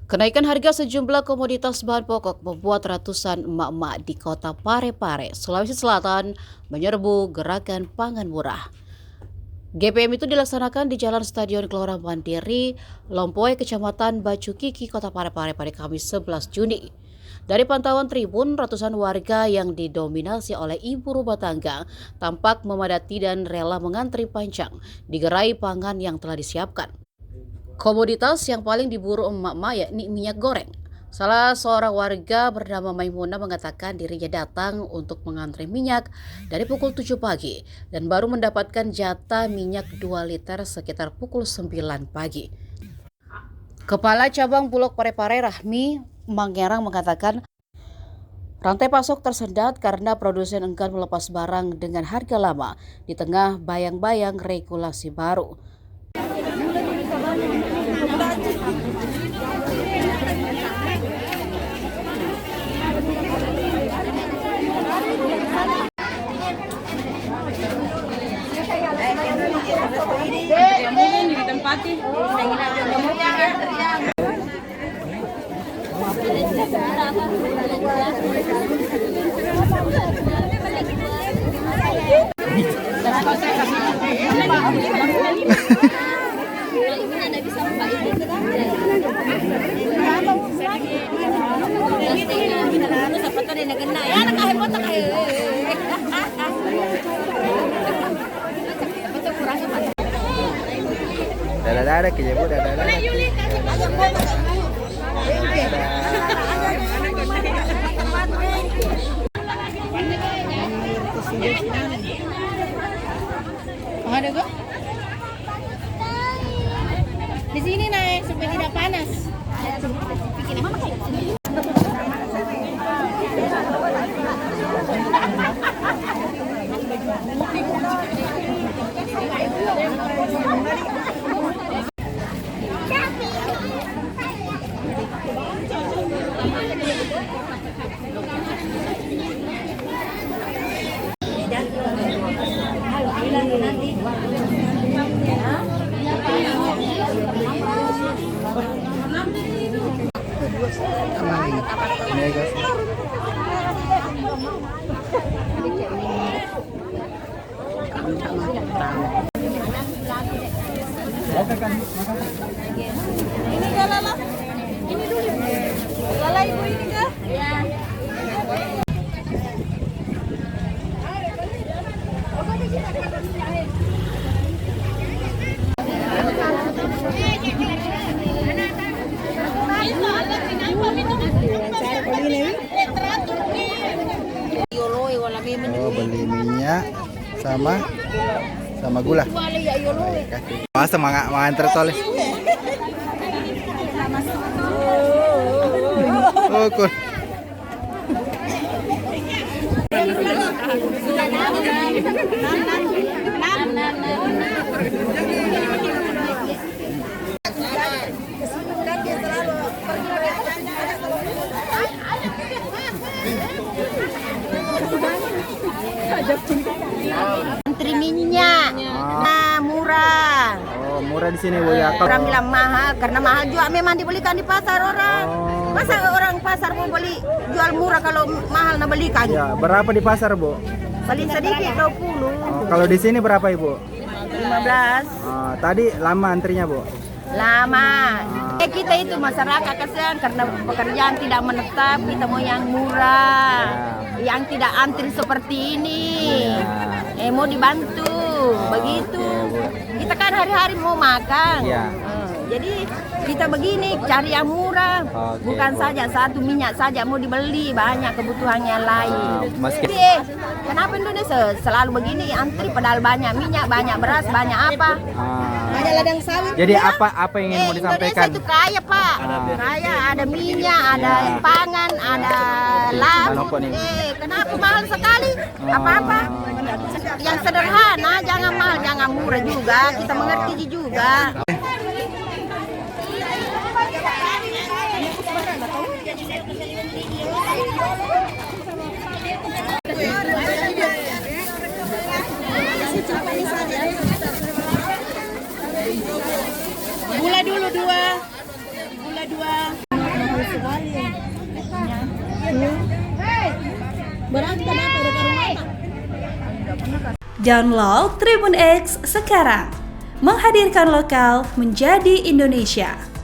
Kenaikan harga sejumlah komoditas bahan pokok membuat ratusan emak-emak di kota Parepare, Sulawesi Selatan menyerbu gerakan pangan murah. GPM itu dilaksanakan di Jalan Stadion Gelora Mandiri, Lompoe, Kecamatan Bacu Kiki, Kota Parepare pada Kamis 11 Juni. Dari pantauan tribun, ratusan warga yang didominasi oleh ibu rumah tangga tampak memadati dan rela mengantri panjang di gerai pangan yang telah disiapkan. Komoditas yang paling diburu emak-emak yakni minyak goreng. Salah seorang warga bernama Maimunah mengatakan dirinya datang untuk mengantri minyak dari pukul 7 pagi dan baru mendapatkan jatah minyak 2 liter sekitar pukul 9 pagi. Kepala Cabang Bulog Parepare Rahmi Mangerang mengatakan rantai pasok tersendat karena produsen enggan melepas barang dengan harga lama di tengah bayang-bayang regulasi baru. Dadah ke ibu dadah. Ada kok? Di sini naik supaya tidak panas. Ini kah Lala? Ini dulu. Lala ibu ini kah? Iya. Oh, beli minyak sama gula. Mas semangat mengantar toleh. Oh, cool. Antri minyak, nah murah. Oh, murah di sini Bu ya. Orang bilang mahal karena mahal juga memang dibelikan di pasar orang. Masa orang pasar mau beli jual murah kalau mahal nak belikan? Ya, berapa di pasar Bu? Paling sedikit 20. Kalau di sini berapa Ibu? 15. Tadi lama antrinya Bu? Lama. Kita itu masyarakat kasihan karena pekerjaan tidak menetap, kita mau yang murah, yang tidak antri seperti ini. Mau dibantu, begitu. Kita kan hari-hari mau makan. Jadi kita begini cari yang murah, bukan saja satu minyak saja mau dibeli, banyak kebutuhan yang lain. Kenapa Indonesia selalu begini antri padahal banyak minyak, banyak beras, banyak apa? Banyak ladang sawit. Jadi apa yang ingin mau disampaikan? Indonesia itu kaya Pak, kaya, ada minyak, ada pangan, ada laut. Kenapa mahal sekali? Apa-apa? Yang sederhana, jangan mahal, jangan murah juga. Kita mengerti juga. Gula dulu 2. Gula 2. Download Tribun X sekarang, menghadirkan lokal menjadi Indonesia.